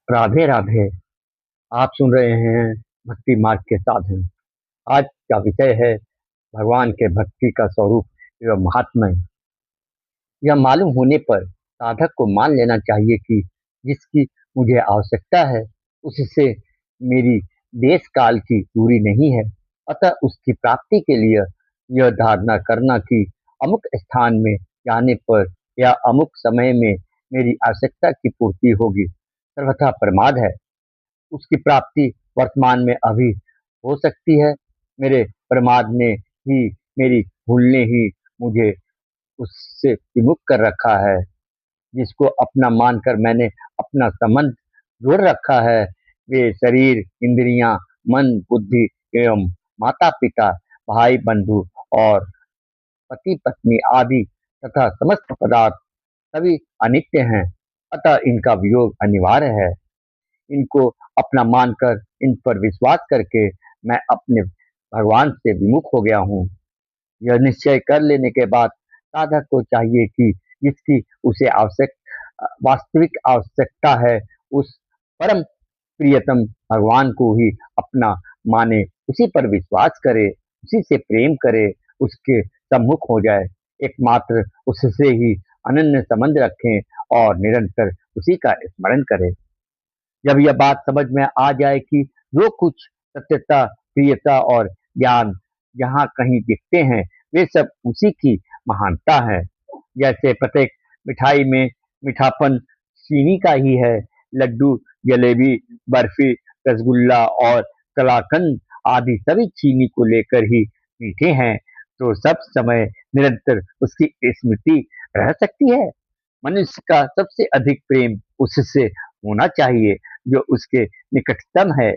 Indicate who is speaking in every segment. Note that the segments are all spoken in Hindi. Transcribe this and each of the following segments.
Speaker 1: राधे राधे। आप सुन रहे हैं भक्ति मार्ग के साधन। आज का विषय है भगवान के भक्ति का स्वरूप एवं महात्म्य। यह मालूम होने पर साधक को मान लेना चाहिए कि जिसकी मुझे आवश्यकता है उससे मेरी देश काल की दूरी नहीं है। अतः उसकी प्राप्ति के लिए यह धारणा करना कि अमुक स्थान में जाने पर या अमुक समय में मेरी आवश्यकता की पूर्ति होगी, सर्वथा प्रमाद है। उसकी प्राप्ति वर्तमान में अभी हो सकती है। मेरे प्रमाद ने ही, मेरी भूल ने ही मुझे उससे विमुख कर रखा है। जिसको अपना मानकर मैंने अपना संबंध जोड़ रखा है, वे शरीर, इंद्रियां, मन, बुद्धि एवं माता पिता, भाई बंधु और पति पत्नी आदि तथा समस्त पदार्थ सभी अनित्य हैं। अतः इनका वियोग अनिवार्य है। इनको अपना मानकर इन पर विश्वास करके मैं अपने भगवान से विमुख हो गया हूँ। यह निश्चय कर लेने के बाद साधक को चाहिए कि जिसकी उसे वास्तविक आवश्यकता है, उस परम प्रियतम भगवान को ही अपना माने, उसी पर विश्वास करे, उसी से प्रेम करे, उसके सम्मुख हो जाए, एकमात्र उससे ही अनन्य संबंध रखें और निरंतर उसी का स्मरण करें। जब यह बात समझ में आ जाए कि जो कुछ सत्यता, प्रियता और ज्ञान जहाँ कहीं दिखते हैं, वे सब उसी की महानता है। जैसे प्रत्येक मिठाई में मीठापन चीनी का ही है। लड्डू, जलेबी, बर्फी, रसगुल्ला और कलाकंद आदि सभी चीनी को लेकर ही मीठे हैं। तो सब समय निरंतर उसकी स्मृति रह सकती है। मनुष्य का सबसे अधिक प्रेम उससे होना चाहिए जो उसके निकटतम है।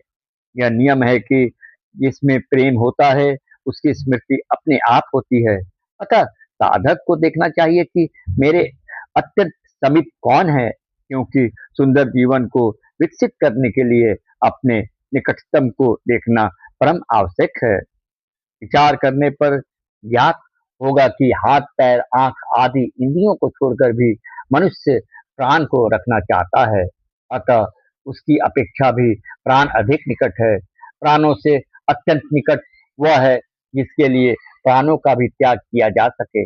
Speaker 1: यह नियम है कि जिसमें प्रेम होता है उसकी स्मृति अपने आप होती है। अतः साधक को देखना चाहिए कि मेरे अत्यंत समीप कौन है, क्योंकि सुंदर जीवन को विकसित करने के लिए अपने निकटतम को देखना परम आवश्यक है। विचार करने पर ज्ञात होगा कि हाथ, पैर, आंख आदि इंद्रियों को छोड़कर भी मनुष्य प्राण को रखना चाहता है। अतः उसकी अपेक्षा भी प्राण अधिक निकट है। प्राणों से अत्यंत निकट वह है जिसके लिए प्राणों का भी त्याग किया जा सके।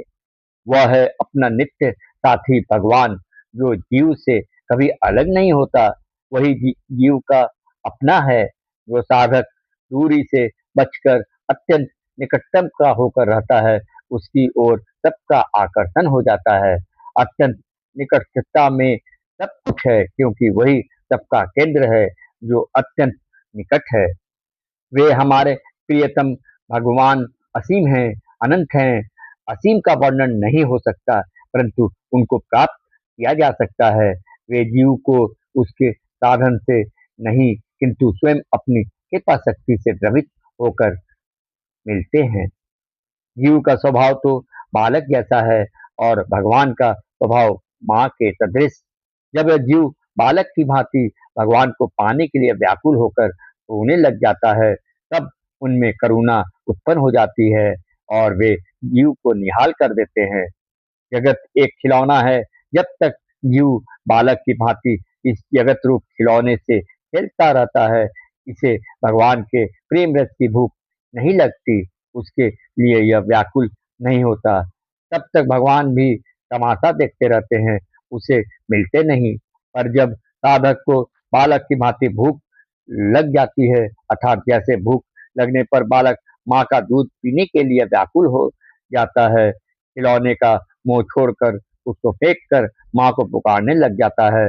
Speaker 1: वह है अपना नित्य साथी भगवान, जो जीव से कभी अलग नहीं होता। वही जीव का अपना है। जो साधक दूरी से बचकर अत्यंत निकटतम का होकर रहता है, उसकी ओर सबका आकर्षण हो जाता है। अत्यंत निकटता में सब कुछ है, क्योंकि वही सबका केंद्र है जो अत्यंत निकट है। वे हमारे प्रियतम भगवान असीम हैं, अनंत हैं। असीम का वर्णन नहीं हो सकता, परंतु उनको प्राप्त किया जा सकता है। वे जीव को उसके साधन से नहीं, किंतु स्वयं अपनी कृपा शक्ति से द्रवित होकर मिलते हैं। जीव का स्वभाव तो बालक जैसा है और भगवान का स्वभाव माँ के सदृश। जब यह जीव बालक की भांति भगवान को पाने के लिए व्याकुल होकर रोने लग जाता है, तब उनमें करुणा उत्पन्न हो जाती है और वे जीव को निहाल कर देते हैं। जगत एक खिलौना है। जब तक जीव बालक की भांति इस जगत रूप खिलौने से खेलता रहता है, इसे भगवान के प्रेम रस की भूख नहीं लगती, उसके लिए यह व्याकुल नहीं होता। तब तक भगवान भी तमाशा देखते रहते हैं, उसे मिलते नहीं। पर जब साधक को बालक की भांति भूख लग जाती है, अर्थात जैसे भूख लगने पर बालक माँ का दूध पीने के लिए व्याकुल हो जाता है, खिलौने का मोह छोड़कर उसको फेंक कर माँ को पुकारने लग जाता है,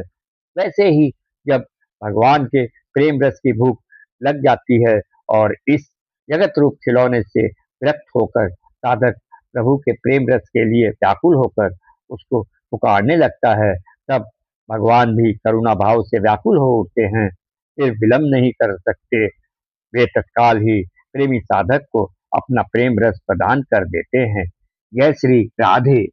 Speaker 1: वैसे ही जब भगवान के प्रेम रस की भूख लग जाती है और इस जगत रूप खिलौने से विरक्त होकर साधक प्रभु के प्रेम रस के लिए व्याकुल होकर उसको पुकारने लगता है, तब भगवान भी करुणा भाव से व्याकुल हो उठते हैं। फिर विलंब नहीं कर सकते, वे तत्काल ही प्रेमी साधक को अपना प्रेम रस प्रदान कर देते हैं। जय श्री राधे।